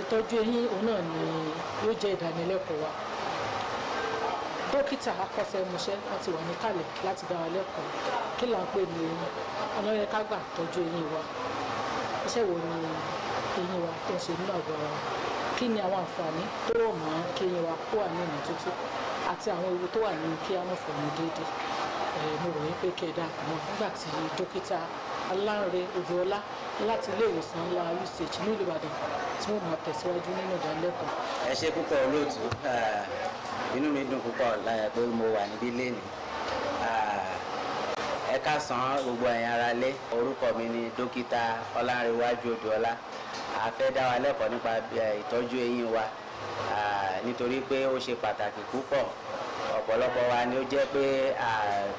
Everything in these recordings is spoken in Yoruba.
ìtọ́jú eyín òun náà ni yóò jẹ́ ìdánilẹ́kọ̀ọ́ wa. Dókítà akọ́ṣẹ́mọṣẹ́ wọ́n ti wà níkàlẹ̀ láti dá wa lẹ́kọ̀ọ́ kí là ń pè ní eyín, ọ̀nà yẹn ká gbà tọ́jú eyín wa, iṣẹ́ wo ni eyín wa tó ń ṣe nínú àgọ́ ara wa, kí ni àwọn àǹfààní tó rọ̀ mọ́ kí eyín wa kó wà ní ìmọ́tótó àti àwọn ewu tó wà ní kí á mọ̀ fọ̀nù déédéé. Mo rò wípé kẹ̀dá àmọ́ nígbà tí dókítà Aláǹrẹ Odùọlá láti ilé ìwòsàn ńlá UCH ní ìlú Ìbàdàn tí wọ́n máa tẹ̀síwájú nínú ìdánilẹ́kọ̀ọ́. Ẹ ṣé púpọ̀ olóòtú, inú mi dùn púpọ̀ pé mo wà níbí lénìí. Ẹ káàsán gbogbo ẹ̀yin ará lé, orúkọ mi ni dókítà Ọlánrewájú Odùọlá. A fẹ́ dá wa lẹ́kọ̀ọ́ nípa ìtọ́jú eyín wa nítorí pé ó ṣe pàtàkì púpọ̀. Ọ̀pọ̀lọpọ̀ wa ni ó jẹ́ pé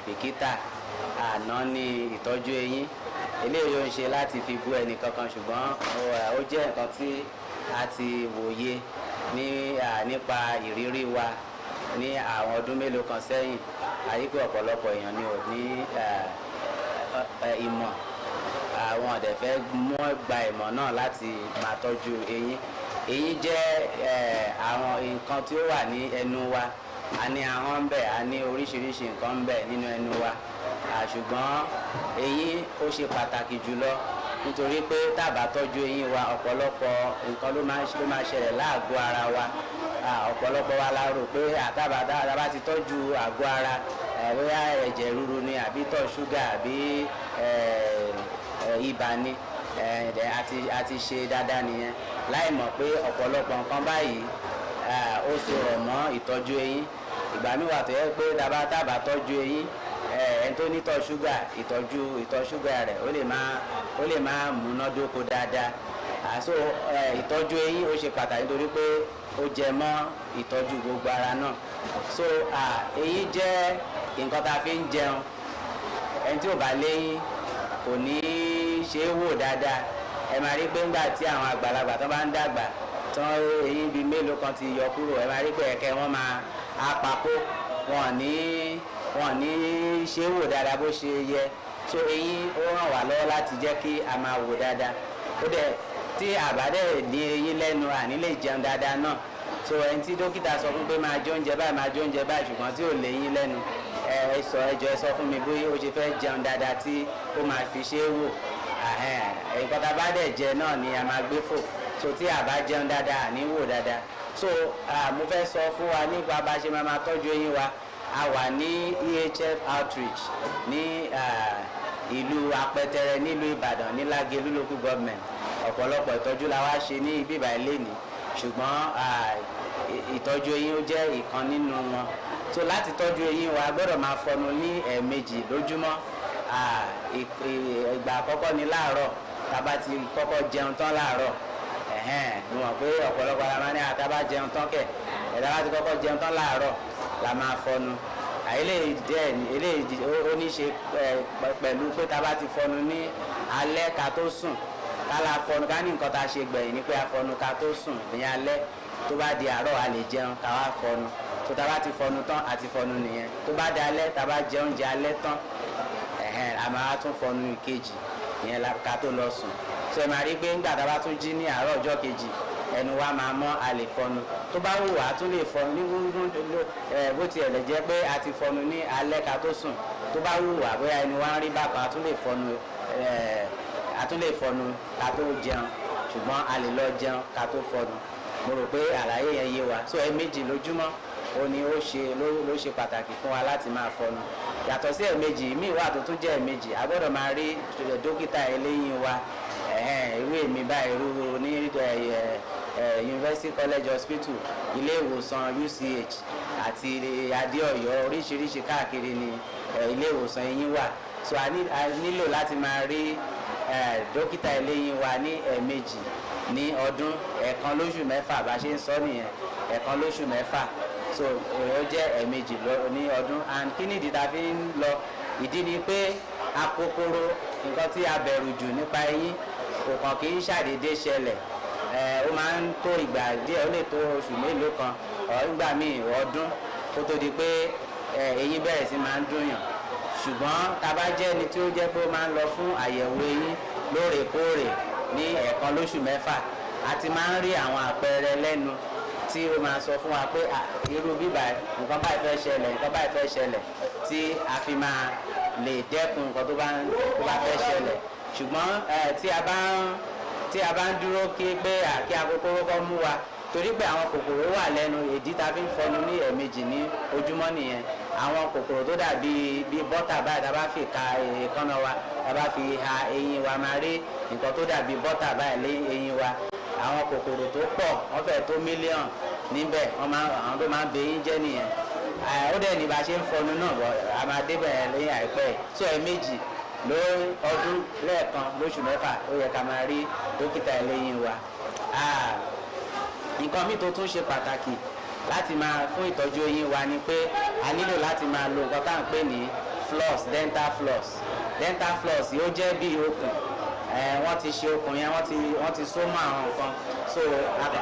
bìkítà àná ní ìtọ́jú eyín. Eléyìí ó ń ṣe láti fi bú ẹnì kankan, ṣùgbọ́n ó jẹ́ nǹkan tí a ti wòye nípa ìrírí wa ní àwọn ọdún mélòó kan sẹ́yìn. Àyí pé ọ̀pọ̀lọpọ̀ èèyàn ni ò ní ìmọ̀, àwọn ọ̀dẹ̀ fẹ́ gba ìmọ̀ náà láti máa tọ́jú eyín. Eyín jẹ́ àwọn nǹkan tí ó wà ní ẹnu wa. A ní ahọ́n ń bẹ, a ní oríṣiríṣi nǹkan ń bẹ nínú ẹnu wa, ṣùgbọ́n eyín ó ṣe pàtàkì jùlọ nítorí pé tá bá tọ́jú eyín wa ọ̀pọ̀lọpọ̀ nǹkan ló máa ṣẹlẹ̀ láàgọ́ ara wa. Ọ̀pọ̀lọpọ̀ wa la rò pé àtàbà ti tọ́jú àgọ́ ara, bóyá ẹ̀jẹ̀ ríru ni àbí tọ̀ ṣúgà àbí ibà ni, àti ṣe dáadáa nìyẹn, láì mọ̀ pé ọ̀pọ̀lọpọ̀ nǹkan báyìí ó so rọ̀ mọ́ ìtọ́jú eyín. Ìgbà míì wà tó yẹ pé tábà tọ́jú eyín, ẹni tó ní tọ̀ ṣúgà, ìtọ̀ ṣúgà rẹ̀ ó lè máa múnádóko dáadáa. So ìtọ́jú eyín ó ṣe pàtàkì nítorí pé ó jẹ mọ́ ìtọ́jú gbogbo ara náà. So eyín jẹ́ nǹkan tá a fi ń jẹun. Ẹni tí ò bá léyín kò ní ṣe é wò dáadáa. Ẹ máa rí pé ńgbà tí àwọn àgbàlagbà tó bá ń dàgbà tán eyín bíi mélòó kan ti yọ kúrò, ẹ máa rí pé ẹ̀kẹ́ wọn máa apapó, wọn ní ṣe é wò dáadáa bó ṣe yẹ. So eyín ó ràn wá lọ́wọ́ láti jẹ́ kí a máa wò dáadáa. Ó dẹ̀ tí àbádẹ́ ní eyín lẹ́nu àní lè jẹun dáadáa náà. So ẹni tí dókítà sọ fún pé máa jẹ oúnjẹ báyìí ṣùgbọ́n tí ò léyín lẹ́nu, ẹ sọ fún mi bóyá ó ṣe fẹ́ jẹun dáadáa tí ó máa fi ṣe é wò. Nǹkan tá a bá dẹ̀ jẹ náà ni a máa gbé fò. So tí a bá jẹun dáadáa àní wò dáadáa. So mo fẹ́ sọ fún wa nípa bá ṣe máa tọ́jú eyín wa. A wà ní EHF outreach ní ìlú Apẹtẹrẹ nílùú Ìbàdàn ní Lágelú local government. Ọ̀pọ̀lọpọ̀ ìtọ́jú la wá ṣe ní ibi ìbàyẹ̀ lẹ́nìí, ṣùgbọ́n ìtọ́jú eyín ó jẹ́ ìkan nínú wọn. So láti tọ́jú eyín wa gbọ́dọ̀ máa fọnu ní ẹ̀ẹ̀mejì lójúmọ́. Ìgbà àkọ́kọ́ ni láàárọ̀, tá bá ti kọ́kọ́ jẹun tán láàárọ̀. Mo mọ̀ pé ọ̀pọ̀lọpọ̀ ara máa ní àtàbá jẹun tán kẹ̀, ẹ̀dá bá ti kọ́kọ́ jẹun tán láàárọ̀ la máa fọnu. Eléyìí ó ní ṣe pẹ̀lú pé tá bá ti fọnu ní alẹ́ ká tó sùn, ká la fọnu ká ní nǹkan tá a ṣe gbẹ̀yìn ni pé a fọnu ká tó sùn ní alẹ́. Tó bá di àárọ̀ a lè jẹun ká wá fọnu. tó tá bá ti fọnu tán àti fọnu nìyẹn. Tó bá dalẹ́ tá bá jẹ oúnjẹ alẹ́ tán a máa tún fọnu ìkejì ìyẹn ká tó lọ sùn. So ẹ máa rí pé ńgbà tá bá tún jí ní àárọ̀ ọjọ́ kejì ẹnu wa máa mọ́ a lè fọnu. Tó bá wù wá tún lè fọnu ní bó tiẹ̀ lè jẹ́ pé a ti fọnu ní alẹ́ ká tó sùn. Tó bá wù wá bóyá ẹnu wa ń rí bákan a tún lè fọnu ká tó jẹun, ṣùgbọ́n a lè lọ jẹun ká tó fọnu. Mo rò pé àlàyé yẹn yé wa. So ẹ̀ẹ̀mejì lójúmọ́ ó ní ló ṣe pàtàkì fún wa láti máa fọnu. Yàtọ̀ sí ẹ̀ẹ̀mejì míì wà tó tún jẹ́ ẹ̀ẹ̀mejì, a gbọ́dọ̀ máa rí dókítà eléyín wa. Irú èmi báyìí irú ní University College Hospital, ilé ìwòsàn UCH àti Adéọ̀yọ́ oríṣiríṣi káàkiri ní ilé ìwòsàn eyín wà. So a nílò láti máa rí dókítà eléyín wa ní ẹ̀ẹ̀mejì ní ọdún, ẹ̀ẹ̀kan lóṣù mẹ́fà bá ṣe ń sọ nìyẹn, ẹ̀ẹ̀kan lóṣù mẹ́fà. So ó jẹ́ ẹ̀ẹ̀mejì ní ọdún. And kí nìdí tá fi ń lọ? Ìdí ni pé akókóró nǹkan tí a bẹ̀rù jù nípa eyín kò kàn kì í ṣàdédé ṣẹlẹ̀. Ó máa ń tó ìgbà díẹ̀, ó lè tó oṣù mélòó kan nígbà míì ọdún kó tó di pé eyín bẹ̀rẹ̀ sí máa ń dùnyàn. Ṣùgbọ́n tá bá jẹ́ ẹni tí ó jẹ́ pé ó máa ń lọ fún àyẹ̀wò eyín lóòrèkóòrè ní ẹ̀ẹ̀kan lóṣù mẹ́fà, a ti máa ń rí àwọn àpẹẹrẹ lẹ́nu tí ó máa sọ fún wa pé irú bíbá nǹkan báyìí fẹ́ ṣẹlẹ̀ nǹkan báyìí fẹ́ ṣẹlẹ̀ tí a fi máa lè dẹ́kun nǹkan tó bá fẹ́ ṣẹlẹ̀ ṣùgbọ́n tí a bá ń dúró kí pé kí akókóró kọ́ mú wa torí pé àwọn kòkòrò wà lẹ́nu ìdí tá a fi ń fọnu ní ẹ̀ẹ̀mejì ní ojúmọ́ nìyẹn àwọn kòkòrò tó dàbí bọ́tà báyìí tá a bá fi ka èékánná wa tá a bá fi ha eyín wa máa rí nǹkan tó dàbí bọ́tà báyìí lé eyín wa àwọn kòkòrò tó pọ̀ wọ́n fẹ́ tó mílíọ̀n níbẹ̀ àwọn tó máa ń bẹ eyín jẹ́ nìyẹn ó dẹ̀ ní bá a ṣe ń fọnu náà bọ̀ a máa débẹ̀ lẹ́yìn àìpẹ́ so ẹ̀ẹ̀mejì lọ́dún lẹ́ẹ̀kan lóṣù mẹ́fà ó yẹ ká máa rí dókítà ẹlẹ́yìn wa nǹkan míì tó tún ṣe pàtàkì láti máa fún ìtọ́jú eyín wa ni pé a nílò láti máa lo nǹkan tá à ń pè ní floss dental floss yóò jẹ́ bí okùn wọ́n ti ṣe okùn yẹn wọ́n ti so mọ́ àwọn nǹkan so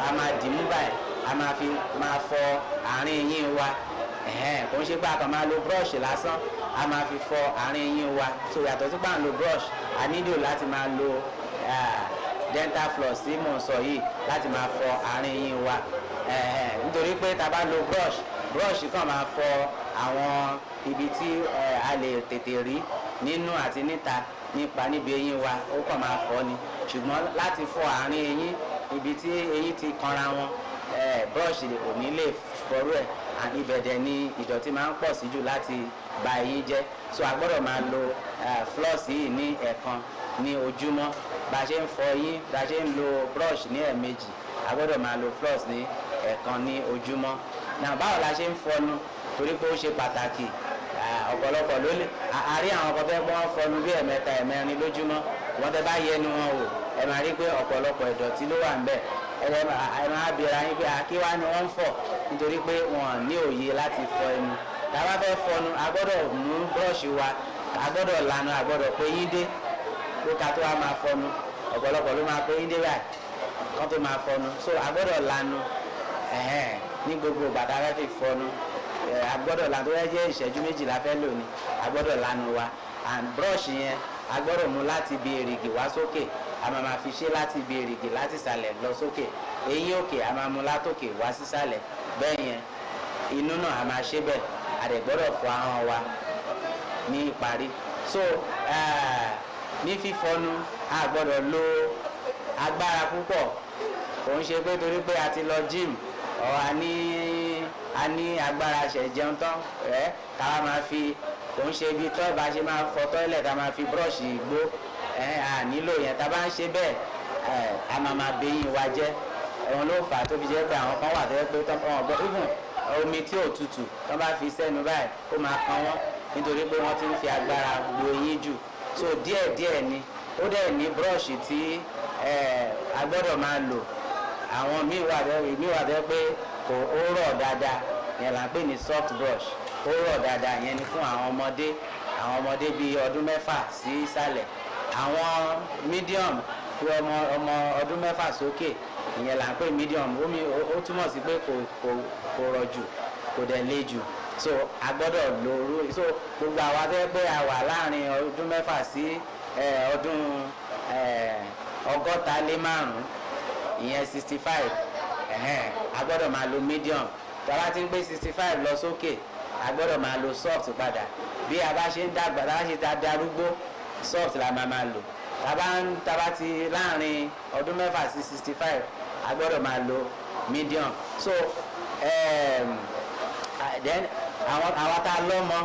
a máa dì mú báyìí a máa fi máa fọ àárín eyín wa kò ń ṣe pé a kàn máa lo brush lásán a máa fi fọ àárín eyín wa so yàtọ̀ sí pé à ń lo brush a nílò láti máa lo dental floss tí mò ń sọ yìí láti máa fọ àárín eyín wa nítorí pé tá a bá lo brush kàn máa fọ àwọn ibi tí a lè tètè rí nínú àti níta níbi eyín wa ó kàn máa fọ ni ṣùgbọ́n láti fọ àárín eyín ibi tí eyín ti kanra wọn brush ò ní lè fọrú ẹ̀ ibẹ̀ dẹ̀ ni ìdọ̀tí máa ń pọ̀ sí jù láti ba eyín jẹ́ so a gbọ́dọ̀ máa lo floss yìí ní ẹ̀ẹ̀kan ní ojúmọ́ bá a ṣe ń fọ eyín bá a ṣe ń lo brush ní ẹ̀ẹ̀mejì a gbọ́dọ̀ máa lo floss ní ẹ̀ẹ̀kan ní ojúmọ́ náà báwo la ṣe ń fọnu torí pé ó ṣe pàtàkì ọ̀pọ̀lọpọ̀ ló lè àárín àwọn ọkọ̀ fẹ́ gbọ́n fọnu bí ẹ̀mẹ́ta ẹ̀mẹ́rin lójúmọ́ wọ́n tẹ́ bá yẹnu wọn wò ẹ máa rí pé ọ̀pọ̀lọpọ̀ ìdọ̀tí ló wà ń bẹ̀ ẹ máa bèèrè ayín pé àkíwá ni wọ́n ń fọ̀ nítorí pé wọn ní òye láti fọ ẹnu tá a bá fẹ́ fọnu a gbọ́dọ̀ mú búrọ̀ṣì wa a gbọ́dọ̀ lanu a gbọ́dọ̀ pé yín dé ló ká tó wá máa fọnu ọ̀pọ̀lọpọ̀ ló máa pé yín dé báyìí kán tó máa fọnu so a gbọ́dọ̀ lanu ní gbogbo bàtà fẹ́ fi fọnu a gbọ́dọ̀ lanu tó yẹ jẹ́ ìṣẹ́jú méjì la fẹ́ lò ní a gbọ́dọ̀ lanu wa and búrọ̀ṣì yẹn a gbọ́dọ̀ mú láti bi èrìgì wá sókè a máa fi ṣe láti bi èrìgì láti sàlẹ̀ lọ sókè eyín òkè a máa mú látòkè wá sísàlẹ̀ bẹ́ẹ̀ yẹn inú náà a máa ṣe bẹ́ẹ̀ a dẹ̀ gbọ́dọ̀ fọ ahọ́n wa ní ìparí so ní fífọnu a gbọ́dọ̀ lo agbára púpọ̀ kò ń ṣe pé torí pé a ti lọ gym a ní agbára ṣẹ̀ jẹun tán káwa máa fi kò ń ṣe bí tọ́ bá ṣe máa fọ tọ́ílẹ̀ tá a máa fi búrọ̀ṣì gbó a nílò yẹn tá a bá ń ṣe bẹ́ẹ̀ a máa bẹyìn wa jẹ́ òun ló fà á tó fi jẹ́ pé àwọn kan wà tó yẹ pé tán wọn gbọ́ even omi tí ò tutù tán bá fi sẹ́nu báyìí ó máa kan wọ́n nítorí pé wọ́n ti ń fi agbára gbo eyín jù so díẹ̀díẹ̀ ni ó dẹ̀ ní búrọ̀ṣì tí a gbọ́dọ̀ máa lò àwọn míì wà tó yẹ pé ó rọ̀ dáadáa yẹn là ń pè ní soft brush ó rọ̀ dáadáa yẹn ni fún àwọn ọmọdé bíi ọdún mẹ́fà sí ìsàlẹ̀ àwọn medium fi ọmọ ọdún mẹ́fà sókè ìyẹn là ń pè medium ó túmọ̀ sí pé kò rọ̀ jù kò dẹ̀ le jù so a gbọ́dọ̀ lo so gbogbo àwa tó yẹ pé a wà láàrin ọdún mẹ́fà sí ọdún 65 ìyẹn 65 a gbọ́dọ̀ máa lo medium tí a bá ti ń gbé 65 lọ sókè a gbọ́dọ̀ máa lo soft padà bí a bá ṣe ń dàgbà tá a ṣe ta darúgbó soft la máa lò tá bá ti láàrin ọdún mẹ́fà sí 65 a gbọ́dọ̀ máa lo medium so then àwọn tá a lọ́mọ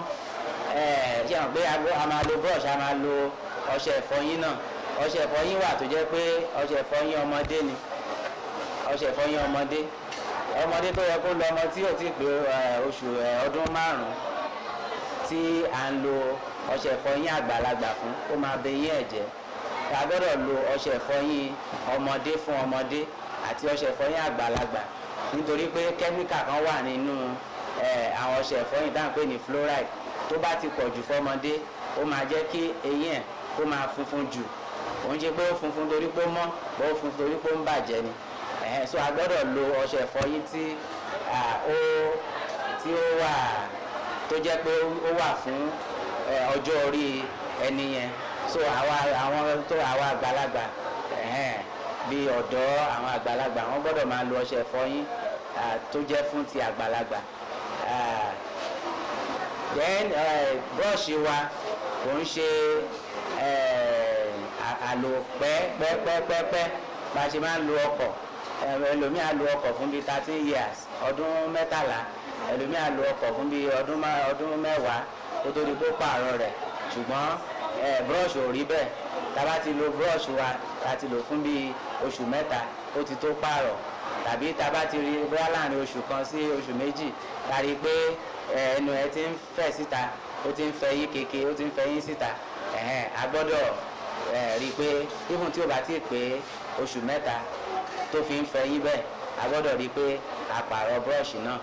ṣe hàn pé a máa lo brush a máa lo ọṣẹ ìfọyín náà ọṣẹ ìfọyín wà tó jẹ́ pé ọṣẹ ìfọyín ọmọdé ni ọṣẹ ìfọyín ọmọdé tó yẹ kó lọ ọmọ tí ò ti pé oṣù ọdún 5 tí à ń lo ọṣẹ ìfọyín àgbàlagbà fún ó máa bẹ eyín ẹ̀jẹ̀ a gbọ́dọ̀ lo ọṣẹ ìfọyín ọmọdé fún ọmọdé àti ọṣẹ ìfọyín àgbàlagbà nítorí pé kẹ́míkà kan wà nínú àwọn ọṣẹ ìfọyín tá à ń pè ní fluoride tó bá ti pọ̀ jù fọmọdé ó máa jẹ́ kí eyín ẹ̀ kó máa funfun jù òun ṣe pé ó funfun torí pé ó mọ́ bó funfun torí pé ó ń bàjẹ́ ni so a gbọ́dọ̀ lo ọṣẹ ìfọyín tí ó wà tó jẹ́ pé ó wà fún ọjọ́ orí ẹni yẹn so àwa àgbàlagbà tàbí ọ̀dọ́ àwọn àgbàlagbà wọ́n gbọ́dọ̀ máa lo ọṣẹ ìfọyín tó jẹ́ fún ti àgbàlagbà. Then brush wa kò ń ṣe àlò pẹ́pẹ́pẹ́pẹ́ bá a ṣe máa ń lo ọkọ̀. Ẹlòmíà lo ọkọ̀ fún bíi 13 years ọdún 13, ẹlòmíà lo ọkọ̀ fún bíi ọdún 10 kó tó di kó pààrọ̀ rẹ̀, ṣùgbọ́n brush ò rí bẹ́ẹ̀. Tá bá ti lo brush wa tá ti lò fún bíi oṣù 3 ó ti tó pààrọ̀, tàbí tá bá ti rí bóyá láàrin oṣù kan sí oṣù méjì tá rí pé ẹnu ẹ ti ń fẹ̀ síta, ó ti ń fẹyín kéke, ó ti ń fẹyín síta, a gbọ́dọ̀ rí i pé even tí ó bá ti pé oṣù 3 tó fi ń fẹyín bẹ́ẹ̀, a gbọ́dọ̀ rí i pé a pààrọ̀ brush náà.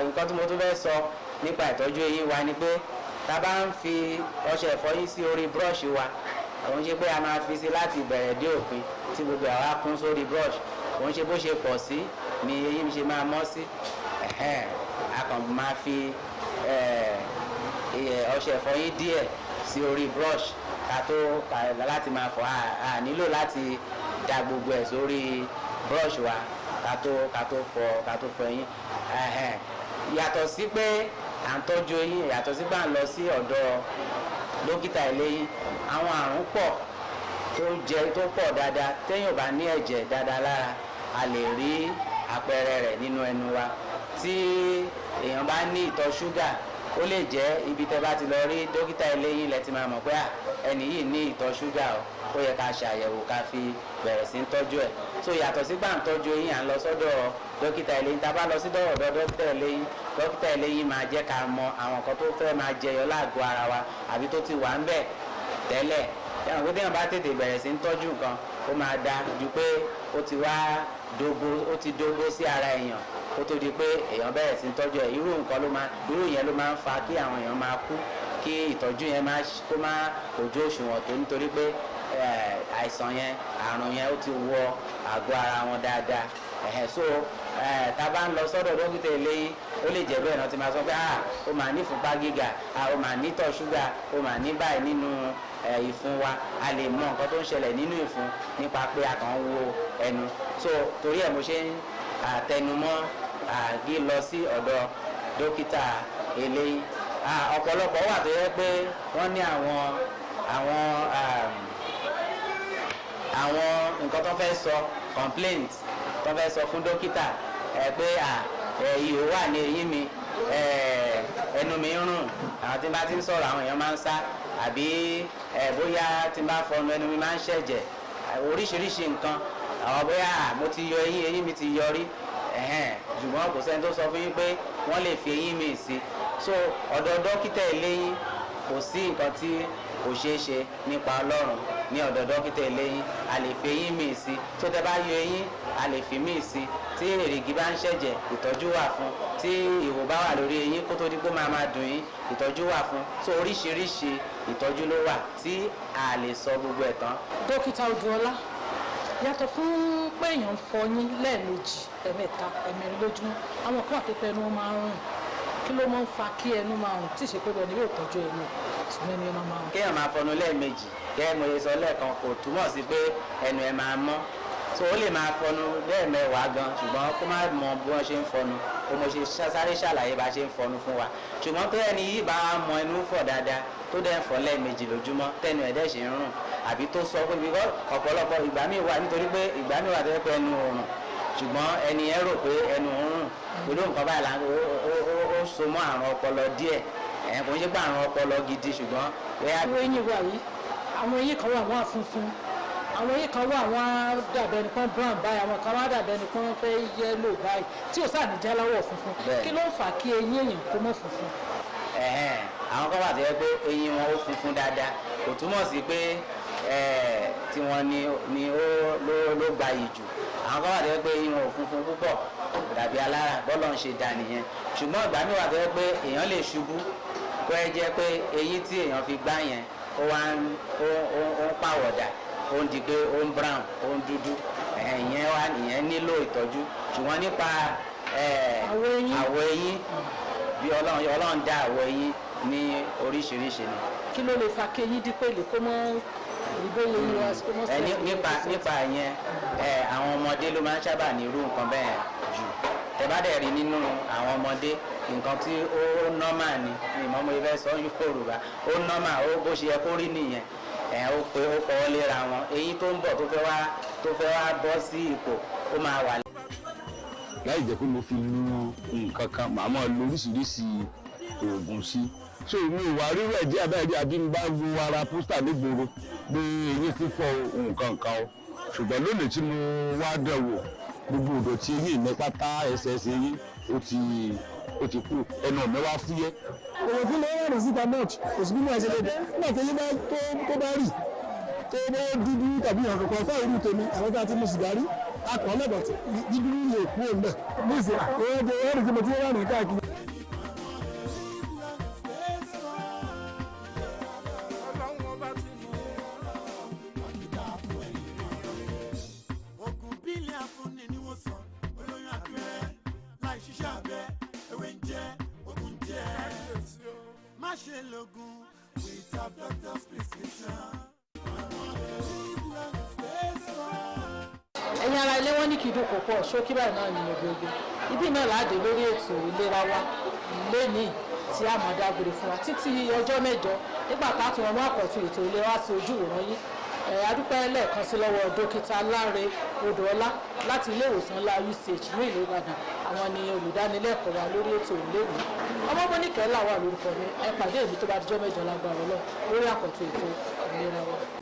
Nǹkan tí mo tún fẹ́ sọ nípa ìtọ́jú eyín wa ni pé tá bá ń fi ọṣẹ ìfọyín sí orí brush wa, òun ṣe pé a máa fi sí láti ìbẹ̀rẹ̀ dé òpin tí gbogbo àwa kún sórí brush, òun ṣe bó ṣe pọ̀ sí ni eyín ṣe máa mọ́ sí. A kàn máa fi ọṣẹ ìfọyín díẹ̀ sí orí brush láti máa fọ, a nílò láti da gbogbo ẹ̀ sórí brush wa ká tó fọ eyín. Yàtọ̀ sí pé à ń tọ́jú eyín, yàtọ̀ sí pé à ń lọ sí ọ̀dọ̀ dókítà eléyín, àwọn àrùn pọ̀ tó pọ̀ dáadáa. Téèyàn bá ní ẹ̀jẹ̀ dáadáa lára, a lè rí àpẹẹrẹ rẹ̀ nínú ẹnu wa. Tí èèyàn bá ní ìtọ̀ ṣúgà, ó lè jẹ́ ibi tẹ́ bá ti lọ rí dókítà eléyín lẹ ti máa mọ̀ pé ẹni yìí ní ìtọ̀ ṣúgà ó yẹ ká ṣàyẹ̀wò ká fi bẹ̀rẹ̀ sí ń tọ́jú ẹ̀. So yàtọ̀ sí gbà ń tọ́jú eyín, à ń lọ sọ́dọ̀ dókítà eléyín. Tá bá lọ sí ọ̀dọ̀ dókítà eléyín máa jẹ́ ká mọ àwọn nǹkan tó fẹ́ máa jẹyọ láàgọ́ ara wa àbí tó ti wà ń bẹ̀ tẹ́lẹ̀. Ẹ̀wọ̀n pé téèyàn bá tètè bẹ̀rẹ̀ sí ń tọ́jú nǹkan, ó máa da ju pé ó ti dógó sí ara èèyàn kó tó di pé èèyàn bẹ̀rẹ̀ sí ń tọ́jú ẹ̀. Irú yẹn ló máa ń fa kí àwọn èèyàn máa kú, kí ìtọ́jú yẹn kó má ojú òṣùwọ̀n tó, nítorí pé àìsàn yẹn, àrùn yẹn ó ti wọ àgọ́ ara wọn dáadáa. So tá a bá ń lọ sọ́dọ̀ dókítà eléyín, ó lè jẹ́ bẹ́ẹ̀ náà ti máa sọ pé ó máa ní ìfúnpá gíga, ó máa ní ìtọ̀ ṣúgà, ó máa ní báyìí nínú ìfun wa. A lè mọ nǹkan tó ń ṣẹlẹ̀ nínú ìfun nípa pé a kàn ń wo ẹnu. So torí ẹ̀ mo ṣe ń tẹnumọ́ lọ sí ọ̀dọ̀ dókítà eléyín. Ọ̀pọ̀lọpọ̀ wà tó yẹ pé wọ́n ní àwọn nǹkan tó fẹ́ sọ, complaint tó fẹ́ sọ fún dókítà pé ihò wà ní eyín mi, ẹnu mi ń rùn, àwọn tí n bá ti ń sọ̀rọ̀ àwọn èèyàn máa ń sá, àbí bóyá tí n bá fọnu ẹnu mi máa ń ṣẹ̀jẹ̀, oríṣiríṣi nǹkan. Àwọn bóyá mo ti yọ eyín mi ti yọrí, ṣùgbọ́n kò sẹ́ni tó sọ fún yín pé wọ́n lè fi eyín mi sí. So ọ̀dọ̀ dókítà eléyín kò sí nǹkan tí kò ṣeé ṣe nípa Ọlọ́run. Ní ọ̀dọ̀ dókítà eléyín a lè fi eyín mi sí. tó tẹ́ bá yọ eyín a lè fi mí sí. tí èrìgì bá ń ṣẹ̀jẹ̀ ìtọ́jú wà fún. tí ihò bá wà lórí eyín kó tó di pé máa dùn yín ìtọ́jú wà fún. so oríṣiríṣi ìtọ́jú ló wà tí a lè sọ gbogbo ẹ̀ tán. Dókítà Odúọlá, yàtọ̀ fún pé èèyàn ń fọyín lẹ́ẹ̀mejì, ẹ̀mẹ́ta, ẹ̀mẹ́rin lójúmọ́, àwọn kan àpẹẹrẹ ẹnu máa ń rùn. Kí ló máa ń fa kí ẹnu máa rùn tí ìṣe pé bẹ́ẹ̀ ni yóò tọ́jú ẹnu ṣùgbọ́n ẹnu ẹ máa rùn? kéèyàn máa fọnu lẹ́ẹ̀mejì gẹ́gẹ́ mo ṣe sọ lẹ́ẹ̀kan kò túmọ̀ sí pé ẹnu ẹ máa mọ́. so ó lè máa fọnu lẹ́ẹ̀mẹwàá gan ṣùgbọ́n kó má mọ bí wọ́n ṣe ń fọnu ó mo ṣe sáré ṣàlàyé bá ṣe ń fọnu fún wa. ṣùgbọ́n tó ẹni yìí bá mọ ẹnu fọ̀ dáadáa tó dẹ̀ ń fọ lẹ́ẹ̀mejì lójúmọ́ tẹnu ẹ̀ dẹ̀ ṣe ń rùn àbí tó sọ pé bí ọ̀pọ̀lọpọ̀ ìgbà míì wà nítorí pé ìgbà míì wà tó yẹ pé ẹnu òórùn ṣùgbọ́n ẹni ẹ rò pé ẹnu òórùn pẹ̀lú nǹkan báyìí ó so mọ́ àrùn ọpọlọ díẹ̀ kò ń ṣe pé àrùn ọpọlọ gidi ṣùgbọ́n. àwọn eyín wà yìí àwọn eyín kan wà wọ́n funfun àwọn eyín kan wà wọ́n dàbẹ̀ nìkan brown báyìí àwọn kan wà dàbẹ̀ nìkan fẹ́ yẹ́lò báyìí tí ò sáà ní jẹ́ aláwọ̀ funfun kí ló ń fà kí eyín èèyàn kó mọ́ funfun? àwọn kan wà tó yẹ pé eyín wọn ó funfun dáadáa kò túmọ̀ sí pé tí wọ́n ní ló gbayì jù. àwọn kan wà tó yẹ pé eyín wọn ò funfun púpọ̀ dàbí alára bọ́lọ̀ ń ṣe dà nìyẹn. ṣùgbọ́n ìgbà míì wà tó yẹ pé èèyàn lè ṣubú kó ẹ jẹ́ pé eyín tí èèyàn fi gbá yẹn ó ń pàwọ̀dà ó ń di pé ó ń brown ó ń dúdú ìyẹn nílò ìtọ́jú. ṣùgbọ́n nípa àwọ̀ eyín bí ọlọ́run dá àwọ̀ eyín ní oríṣiríṣi ni. kí ló lè fa kí eyín dípèlè kó mọ́ ìgbéyàwó yìí wá sí pé wọ́n sọ nípa yẹn àwọn ọmọdé ló máa ń sábà ní irú nǹkan bẹ́ẹ̀ jù tẹ́ bá dẹ̀ rí nínú àwọn ọmọdé nǹkan tí ó nọ́mà ni ìmọ̀mọ́ ibẹ̀ sọ Yorùbá ó nọ́mà ó bó ṣe yẹ kó rí nìyẹn ó pé ó pọ̀ léra wọn èyí tó ń bọ̀ tó fẹ́ wá bọ́ sí ipò ó máa wà. láì jẹ́ pé mo fi lu nǹkan kan màá máa lo oríṣiríṣi oògùn sí so mi ò wá rírọ ẹ̀jẹ̀ abẹ́rẹ́ àbí mi bá lu ara pósítà nígboro pé eyín fífọ́ nǹkan kan o ṣùgbọ́n lónìí tí mo wá dẹ̀wò gbogbo ìdọ̀tí eyín mi pátá ẹsẹ̀ eyín ó ti kú ẹnu mi wá fúyẹ́. òwò tí mo rìn síta much kò sí bí mo ṣe lè dé nígbà tí eyín tó bá rì tó bá dúdú tàbí ìhàn kankan fún ìrù tèmi àwọn tí a ti mu sìgá rí akọ̀ lẹ́bọ̀ tí dídú lè kú òun bẹ̀ ní ìsìn ẹ̀rì tí mo ti rà ní káàkiri. ẹ̀yin ara ilé wọn ní kí dúkọ̀ pọ̀ ṣókí báyìí náà nìyẹn gbogbo ibi náà láàdé lórí ètò ìlera wa lẹ́nìí tí a mọ̀ dágbére fún wa títí ọjọ́ mẹ́jọ nígbà táàtì wọn mú àkọ́tún ètò ìlera wa sí ojú ìwòran yìí adúpẹ́ lẹ́ẹ̀kan sí lọ́wọ́ dókítà Láre Odòọlá láti ilé ìwòsàn ńlá UCH ní ìlú Ìbàdàn àwọn ni olùdánilẹ́kọ̀ọ́ wa lórí ètò ìléwé ọmọbóníkẹ́ làwà lórúkọ mi ẹ pàdé èmi tó bá dijọ́ mẹ́jọ lágbára Ọlọ́run lórí àkọ́tún ètò ìlera wa.